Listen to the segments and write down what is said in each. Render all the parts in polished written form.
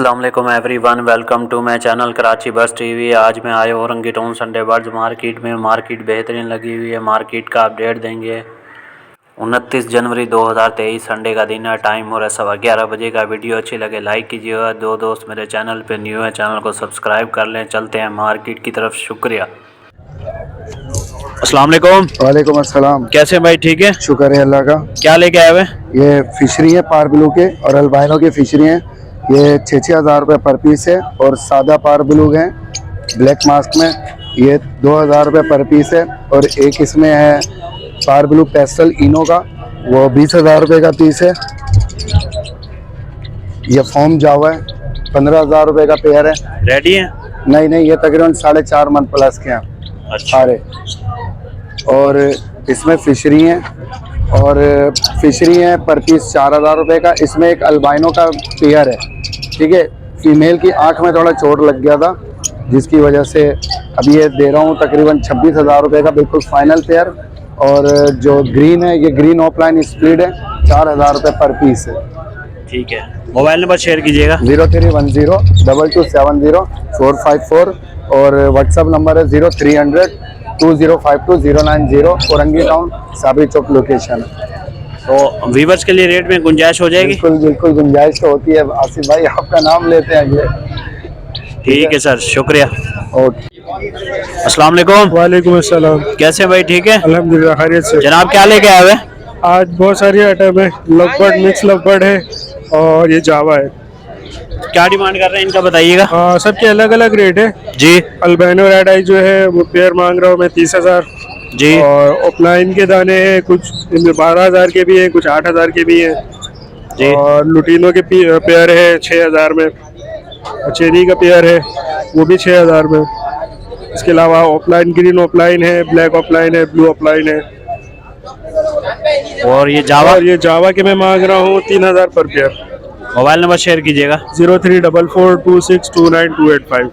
अस्सलाम वालेकुम everyone, welcome to my channel Karachi bus TV. आज मैं आया Orangi town Sunday birds market में। मार्केट बेहतरीन लगी हुई है। मार्केट का अपडेट देंगे। 29 जनवरी 2023 संडे का दिन है। टाइम हो रहा है 11:15 बजे का। वीडियो अच्छी लगे लाइक कीजिएगा। दो दोस्त मेरे चैनल पे न्यू है, चैनल को सब्सक्राइब कर लें। चलते हैं मार्केट की तरफ। शुक्रिया। अस्सलाम वालेकुम। वालेकुम अस्सलाम। कैसे भाई? ठीक है, शुक्र है अल्लाह का। क्या लेके आए हुए? ये फिशरी है, पार ब्लू के और अल्बाइनो की फिशरी हैं। ये 6-6 हज़ार रुपये पर पीस है। और सादा पार ब्लू है ब्लैक मास्क में, ये 2,000 रुपये पर पीस है। और एक इसमें है पार ब्लू पेस्टल इनो का, वो 20,000 रुपये का पीस है। ये फॉर्म जावा है, 15,000 रुपये का पेयर है। रेडी है? नहीं, ये तकरीबन 4.5 मंथ प्लस के हैं सारे। और इसमें फिशरी हैं, और फिशरी है पर पीस 4,000 रुपये का। इसमें एक अल्बाइनो का पेयर है, ठीक है। फीमेल की आंख में थोड़ा चोट लग गया था, जिसकी वजह से अभी ये दे रहा हूँ तकरीबन 26,000 रुपये का, बिल्कुल फाइनल पेयर। और जो ग्रीन है, ये ग्रीन ऑफलाइन स्प्लिट है, 4,000 रुपये पर पीस है। ठीक है, मोबाइल नंबर शेयर कीजिएगा। 0310227454 और व्हाट्सअप नंबर है 0300205290। औरंगी टाउन साबरी चौक लोकेशन। तो वीवर्स के लिए रेट में गुंजाइश हो जाएगी? बिल्कुल गुंजाइश तो होती है। आसिफ भाई आपका नाम लेते हैं अगले। ठीक है सर, शुक्रिया। ओके। अस्सलाम वालेकुम। वालेकुम अस्सलाम। कैसे भाई? ठीक है अल्हम्दुलिल्लाह, खैरियत से। जनाब, क्या लेके आए हुए? आज बहुत सारी आइटम है। लवबर्ड, मिक्स लवबर्ड है और ये जावा है। क्या डिमांड कर रहे हैं इनका, बताइएगा। सबके अलग अलग रेट है जी। अल्बाइनो रेड आई जो है वो पेयर मांग रहा हूँ मैं 30,000 जी। और ऑफलाइन के दाने हैं, कुछ इनमें 12,000 के भी हैं, कुछ 8,000 के भी हैं जी। और लुटीनो के पेयर है 6,000 में। चेरी का पेयर है वो भी 6,000 में। इसके अलावा ऑफलाइन ग्रीन ऑफलाइन है, ब्लैक ऑफलाइन है, ब्लू ऑफलाइन है। और ये जावा? और ये जावा के मैं मांग रहा हूँ 3,000 पर पेयर। मोबाइल नंबर शेयर कीजिएगा। 0344262985।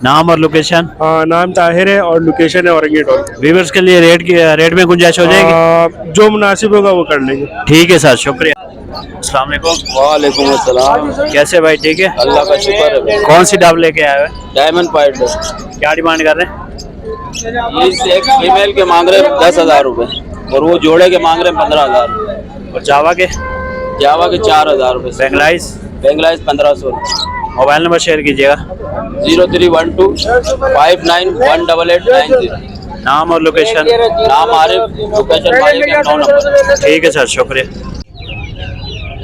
नाम और लोकेशन? नाम ताहिर है और लोकेशन है औरंगी टाउन। वीवर्स के लिए रेट में गुंजाइश हो जाएगी? जो मुनासिब होगा वो कर लेंगे। ठीक है सर, शुक्रिया। अस्सलाम वालेकुम। वालेकुम अस्सलाम। कैसे भाई? ठीक है, अल्लाह का शुक्र है। कौन सी डब लेके आए हुए? डायमंड पाइड क्या डिमांड कर रहे हैं? इस एक फीमेल के मांग रहे हैं 10,000 रुपये और वो जोड़े के मांग रहे हैं 15,000। और जावा के? जावा के 4,000 रुपये। बेंगलाइज? बेंगलाइज 1,500। मोबाइल नंबर शेयर कीजिएगा। 0312518890। नाम और लोकेशन? नाम आरिफ, लोकेशन 9 नंबर। ठीक है सर, शुक्रिया।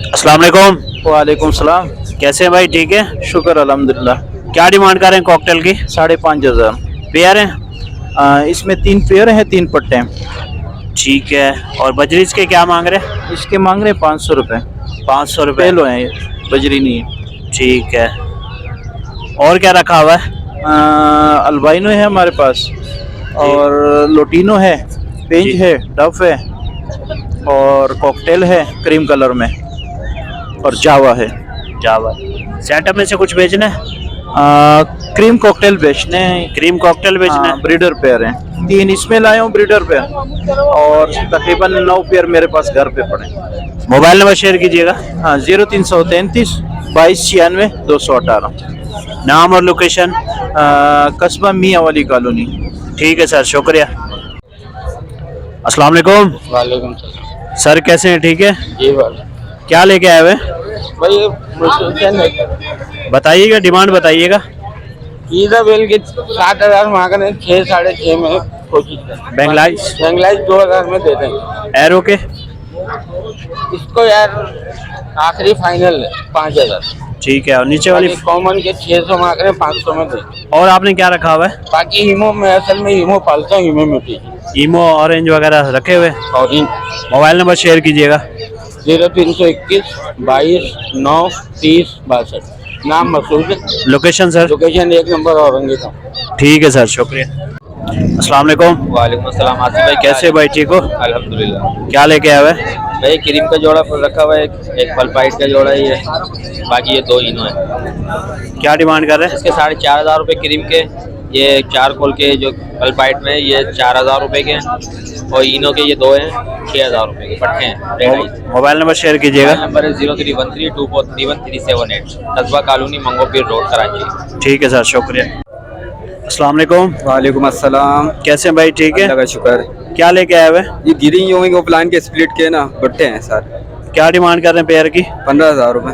अस्सलाम वालेकुम। वालेकुम सलाम। कैसे हैं भाई? ठीक है, शुक्र अल्हम्दुलिल्लाह। क्या डिमांड कर रहे हैं कॉकटेल की? 5,500। पेयर हैं? इसमें 3 पेयर हैं, 3 पट्टे हैं। ठीक है। और बजरीज के क्या मांग रहे हैं? इसके मांग रहे हैं 500 रुपये। 500 रुपये? पेलो हैं ये, बजरी नहीं है। ठीक है। और क्या रखा हुआ है? अल्बाइनो है हमारे पास और लोटीनो है, पेंच है, डफ है और कॉकटेल है क्रीम कलर में और जावा है। जावा। सेटअप में से कुछ बेचना है? क्रीम कॉकटेल बेचने हैं। क्रीम कॉकटेल बेचना है? ब्रीडर पेयर हैं, 3 इसमें लाया हूँ ब्रीडर पेयर और तकरीबन 9 पेयर मेरे पास घर पे पड़े। मोबाइल नंबर शेयर कीजिएगा। 0333 2296 218। नाम और लोकेशन? कस्बा मियाँ वाली कॉलोनी। ठीक है सर, शुक्रिया। अस्सलाम वालेकुम। वालेकुम सर, कैसे हैं? ठीक है। जी वाले क्या लेके आए हुए? भाई बताइएगा, डिमांड बताइएगा। बेल के 7,000 मांग रहे हैं, 6 साढ़े 6 में कोशिश करें। बेंगलाइज? बेंगलाइज 2,000 में दे देंगे। एरो के? इसको यार आखिरी फाइनल है 5,000। ठीक है। और नीचे वाली? कॉमन के 600 मांग रहे हैं, 500 में दे। और आपने क्या रखा हुआ है? बाकी हीमो में, असल में हीमो पालता हूँ, हीमो में ईमो ऑरेंज वगैरह रखे हुए? और मोबाइल नंबर शेयर कीजिएगा। 0321 22 9 30 62। नाम Masood. Location sir? Location 1 number Orangi town. ठीक है सर, शुक्रिया। अस्सलाम वालेकुम। वालेकुम अस्सलाम। आसिफ भाई कैसे भाई? ठीक हो? अल्हम्दुलिल्लाह। क्या लेके आए हुए? भाई क्रीम का जोड़ा रखा हुआ है, एक पलपाइट का जोड़ा ही है, बाकी ये 2 इनो है। क्या डिमांड कर रहे हैं? इसके 4,500 रुपये क्रीम के ये चारकोल के जो अल्बाइट में ये 4,000 रुपए के हैं और इनो के ये दो हैं 6,000 रुपए के पट्टे हैं red eyes. Mobile number share कीजिएगा। मोबाइल नंबर है 03132431 कस्बा कॉलोनी मंगोपीर रोड कराची। ठीक है सर, शुक्रिया। अस्सलाम वालेकुम। वालेकुम अस्सलाम। कैसे हैं भाई, ठीक है? अल्लाह का शुक्र। क्या लेके आए हुए? ये गिरी यूं ऑफलाइन के स्प्लिट के ना बट्टे हैं सर। क्या डिमांड कर रहे हैं पेयर की? 15,000 रुपए।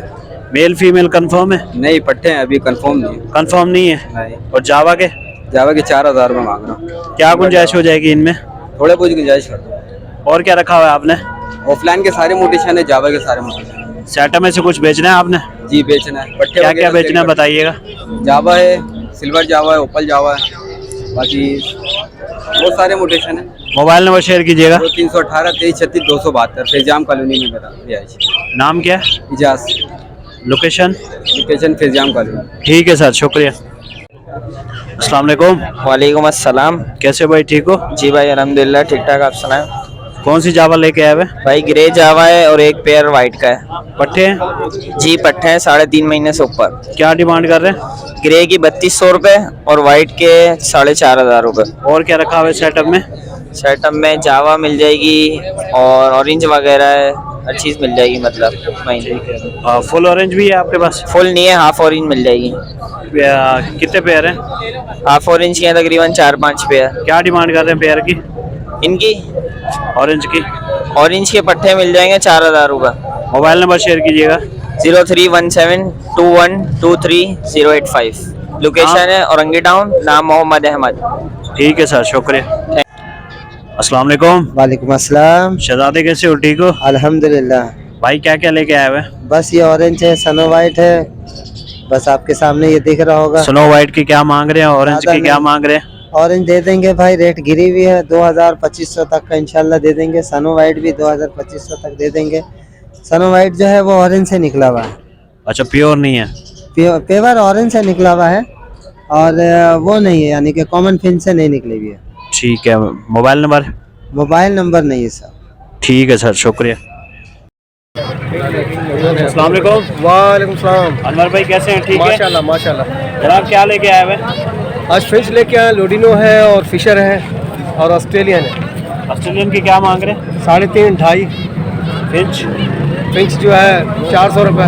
मेल फीमेल कंफर्म है? नहीं, पट्टे हैं, अभी कंफर्म नहीं है। कंफर्म नहीं है। नहीं। और जावा के? जावा के 4,000 रुपए मांग रहा हूँ। क्या गुंजाइश हो जाएगी इनमें? थोड़े बहुत गुंजाइश कर दो। और क्या रखा हुआ है आपने? ऑफलाइन के सारे मोटेशन है, जावा के सारे मोटेशन। सेटअप में से कुछ बेचना है आपने? जी बेचना है। पट्टे क्या क्या बेचना है बताइएगा। जावा है, सिल्वर जावा है, ओपल जावा है, बाकी बहुत सारे मोटेशन है। मोबाइल नंबर शेयर कीजिएगा। 318 23 36 272 फैजाम कॉलोनी में मेरा रिहाइश। नाम क्या है? इजाज। लोकेशन? लोकेशन फैजाम कॉलोनी। ठीक है सर, शुक्रिया। अस्सलाम वालेकुम। वालेकुम अस्सलाम। कैसे भाई, ठीक हो? जी भाई अल्हम्दुलिल्लाह ठीक ठाक, आप सुनाएं? कौन सी जावा लेके आए हुए? भाई ग्रे जावा है और एक पेयर वाइट का है। पट्टे हैं? जी पट्टे हैं 3.5 महीने से ऊपर। क्या डिमांड कर रहे हैं? ग्रे की 3200 रुपये और वाइट के 4,500 रुपये। और क्या रखा हुआ है सेटअप में? सेटअप में जावा मिल जाएगी और ऑरेंज वगैरह है, हर चीज़ मिल जाएगी मतलब महीने। फुल ऑरेंज भी है आपके पास? फुल नहीं है, हाफ ऑरेंज मिल जाएगी। कितने पेयर हैं? हाफ ऑरेंज के हैं तकरीबन 4-5 पेयर। क्या डिमांड कर रहे हैं पेयर की? इनकी ऑरेंज की? ऑरेंज के पट्टे मिल जाएंगे 4,000 रुपये। मोबाइल नंबर शेयर कीजिएगा। 0317212085। लोकेशन है औरंगी टाउन, नाम मोहम्मद अहमद। ठीक है सर, शुक्रिया। अस्सलाम वालेकुम। वालेकुम अस्सलाम। शहजादे कैसे हो, ठीक हो? अल्हम्दुलिल्लाह। भाई क्या क्या लेके आए हुए? बस ये ऑरेंज है, सनो वाइट है, बस आपके सामने ये दिख रहा होगा। स्नो वाइट की क्या मांग रहे हैं, ऑरेंज ज़्यादा की क्या नहीं। मांग रहे हैं? ऑरेंज दे देंगे भाई, रेट गिरी हुई है, 2,000-2,500 तक का इंशाल्लाह दे देंगे। सनो वाइट भी 2,000-2,500 तक दे देंगे। सनो वाइट जो है वो ऑरेंज से निकला हुआ है, अच्छा, प्योर नहीं है? पेवर ऑरेंज से निकला हुआ है और वो नहीं है, यानी कि कॉमन फिन से नहीं निकली हुई है। ठीक है। Mobile number? मोबाइल नंबर नहीं है सर। ठीक है सर, शुक्रिया। अस्सलाम वालेकुम। वालेकुम सलाम। अनवर भाई कैसे हैं, ठीक है? माशाल्लाह माशाल्लाह। जनाब क्या लेके आए हुए? आज फिश लेके आए, लोडिनो है और फिशर है और ऑस्ट्रेलियन है। ऑस्ट्रेलियन की क्या मांग रहे हैं? 3.5-2.5। फिंच? फिंच जो है 400 रुपये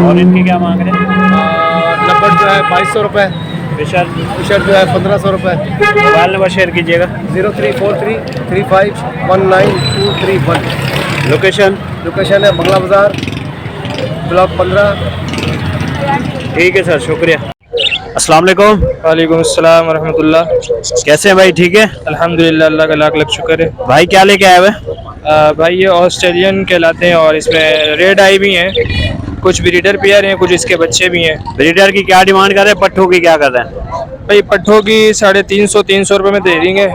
और इनकी क्या मांग रहे हैं? और लपट जो है 2200 रुपये। फिशर? फिशर जो है 1500 रुपये। मोबाइल नंबर शेयर कीजिएगा। 0343351921। लोकेशन? लोकेशन है बंगला बाजार, ब्लॉक 15। ठीक है सर, शुक्रिया। अस्सलाम वालेकुम। वालेकुम अस्सलाम वरहमतुल्लाह। कैसे हैं भाई, ठीक है? अल्हम्दुलिल्लाह, अल्लाह का लाख लाख शुक्र है। भाई क्या लेके आए हुए? भाई ये ऑस्ट्रेलियन कहलाते हैं और इसमें रेड आई भी हैं, कुछ ब्रीडर पेयर हैं, कुछ इसके बच्चे भी हैं। ब्रीडर की क्या डिमांड कर रहे हैं, पट्ठों की क्या कर रहे हैं? भाई पट्ठों की 350-300 रुपये में दे देंगे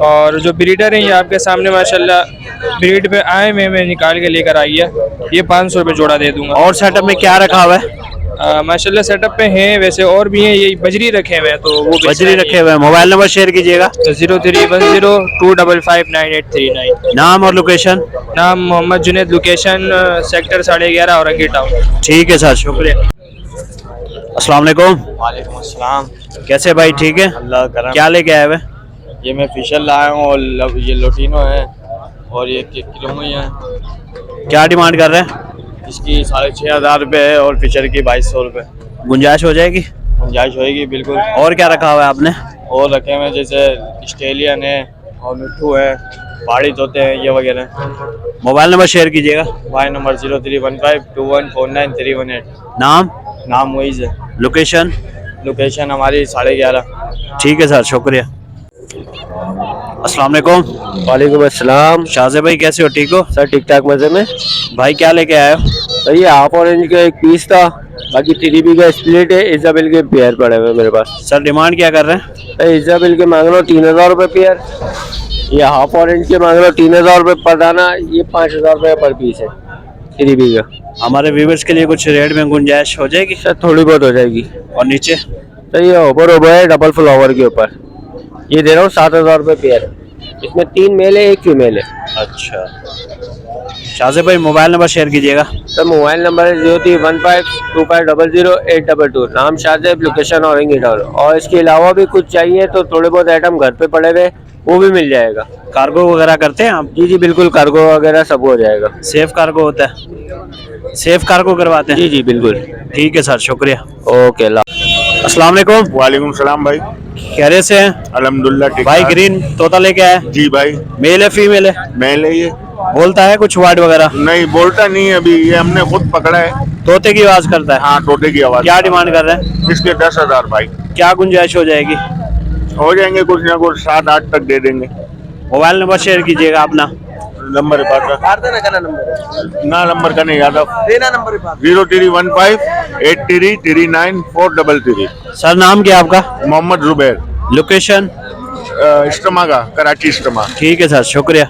और जो ब्रीडर हैं ये आपके सामने माशाल्लाह ब्रीड पे आए में मैं निकाल के लेकर आई है, ये 500 रुपये जोड़ा दे दूंगा। और सेटअप में क्या रखा हुआ है? माशाल्लाह सेटअप पे हैं, वैसे और भी हैं, ये बजरी रखे हुए हैं तो वो बजरी रखे हुए हैं। मोबाइल नंबर शेयर कीजिएगा। 0310259839। नाम और लोकेशन? नाम Mohammed Juned, location sector 11.5 Orangi town. ठीक है सर, शुक्रिया। अस्सलाम वालेकुम। वालेकुम अस्सलाम। कैसे भाई, ठीक है? अल्लाह करम। क्या लेके आए हुए? ये मैं फिशर लाया हूँ और ये लोटिनो है और ये किलोमी है। क्या डिमांड कर रहे हैं? इसकी 6,500 रुपये है और फिशर की 2,200 रुपये। गुंजाइश हो जाएगी? गुंजाइश होएगी बिल्कुल। और क्या रखा हुआ है आपने? और रखे हुए हैं जैसे ऑस्ट्रेलियन है और मिट्टू है, पहाड़ी तोते हैं, ये वगैरह। मोबाइल नंबर शेयर कीजिएगा। मोबाइल नंबर 03152149 नाम? नाम मोइज़ है। लोकेशन? लोकेशन हमारी 11:30। ठीक है सर, शुक्रिया। अस्सलाम वालेकुम। वालेकुम अस्सलाम। शाहज़े भाई कैसे हो, ठीक हो? सर ठीक ठाक मजे में। भाई क्या लेके आए हो? सर ये हाफ ऑरेंज का एक पीस था, बाकी 3B का स्प्लिट है। इजाबिल के पेयर पड़े हुए मेरे पास। सर डिमांड क्या कर रहे हैं? सर इजाबिल के मांग रहा हूँ 3,000 रुपये पेयर। ये हाफ ऑरेंज के मांग रहा हूँ 3,000 रुपये पर दाना, ये 5,000 रुपये पर पीस है 3B का। हमारे व्यूवर्स के लिए कुछ रेट में गुंजाइश हो जाएगी? सर थोड़ी बहुत हो जाएगी। और नीचे? सर ये ओवर है डबल फ्लावर के ऊपर, ये दे रहा हूँ 7,000 रुपये पेयर। इसमें 3 मेल है 1 फीमेल है। अच्छा, शाहजेब भाई मोबाइल नंबर शेयर कीजिएगा। सर मोबाइल नंबर है 0315250822। नाम शाहजेब, लोकेशन औरंगी टाउन। और इसके अलावा भी कुछ चाहिए तो थोड़े बहुत आइटम घर पे पड़े हुए वो भी मिल जाएगा। कार्गो वगैरह करते हैं आप? जी जी बिल्कुल, कार्गो वगैरह सब हो जाएगा। सेफ कार्गो होता है? सेफ कार्गो करवाते हैं? जी जी बिल्कुल। ठीक है सर, शुक्रिया। ओके, अस्सलाम वालेकुम। वालेकुम सलाम भाई, खैरियत से हैं? अल्हम्दुलिल्लाह ठीक भाई ठाक। ग्रीन तोता लेके आए? जी भाई, मेल है फीमेल है? मेल है ये। बोलता है कुछ वर्ड वगैरह? नहीं बोलता नहीं है अभी, ये हमने खुद पकड़ा है। तोते की आवाज करता है? हाँ, तोते की आवाज। क्या डिमांड कर रहे हैं? इसके 10,000 भाई। क्या गुंजाइश हो जाएगी? हो जाएंगे कुछ ना कुछ, 7-8 तक दे देंगे। मोबाइल नंबर शेयर कीजिएगा अपना। नंबर ना नंबर का नहीं यादव 0315839433। सर नाम क्या आपका? मोहम्मद जुबैर। लोकेशन? इस्टमा का, कराची इस्टमा। ठीक है सर, शुक्रिया।